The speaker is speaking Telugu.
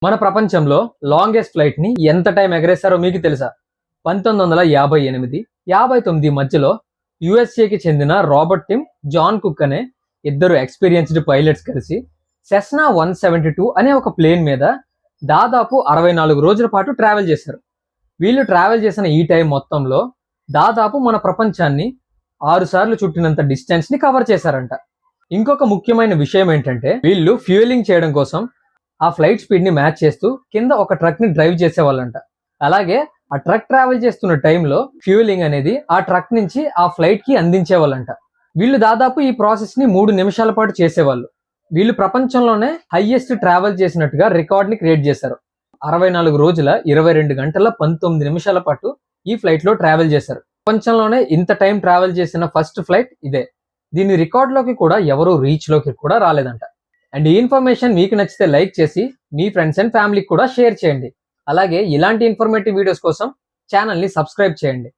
మన ప్రపంచంలో లాంగెస్ట్ ఫ్లైట్ ని ఎంత టైం ఎగరేస్తారో మీకు తెలుసా? 1958, 59 మధ్యలో యుఎస్ఏకి చెందిన రాబర్ట్ టిమ్, జాన్ కుక్ అనే ఇద్దరు ఎక్స్పీరియన్స్డ్ పైలట్స్ కలిసి సెస్నా 172 అనే ఒక ప్లేన్ మీద దాదాపు 64 రోజుల పాటు ట్రావెల్ చేశారు. వీళ్ళు ట్రావెల్ చేసిన ఈ టైం మొత్తంలో దాదాపు మన ప్రపంచాన్ని 6 సార్లు చుట్టినంత డిస్టెన్స్ ని కవర్ చేశారంట. ఇంకొక ముఖ్యమైన విషయం ఏంటంటే, వీళ్ళు ఫ్యూయలింగ్ చేయడం కోసం ఆ ఫ్లైట్ స్పీడ్ ని మ్యాచ్ చేస్తూ కింద ఒక ట్రక్ ని డ్రైవ్ చేసేవాళ్ళంట. అలాగే ఆ ట్రక్ ట్రావెల్ చేస్తున్న టైంలో ఫ్యూయలింగ్ అనేది ఆ ట్రక్ నుంచి ఆ ఫ్లైట్ కి అందించేవాళ్ళంట. వీళ్ళు దాదాపు ఈ ప్రాసెస్ ని 3 నిమిషాల పాటు చేసేవాళ్ళు. వీళ్ళు ప్రపంచంలోనే హైయెస్ట్ ట్రావెల్ చేసినట్టుగా రికార్డ్ ని క్రియేట్ చేశారు. 64 రోజుల 22 గంటల 19 నిమిషాల పాటు ఈ ఫ్లైట్ లో ట్రావెల్ చేశారు. ప్రపంచంలోనే ఇంత టైం ట్రావెల్ చేసిన ఫస్ట్ ఫ్లైట్ ఇదే. దీని రికార్డ్ లోకి కూడా ఎవరు రీచ్ లోకి కూడా రాలేదంట. అండ్ ఈ ఇన్ఫర్మేషన్ మీకు నచ్చితే లైక్ చేసి మీ ఫ్రెండ్స్ అండ్ ఫ్యామిలీకి కూడా షేర్ చేయండి. అలాగే ఇలాంటి ఇన్ఫర్మేటివ్ వీడియోస్ కోసం ఛానల్ని సబ్స్క్రైబ్ చేయండి.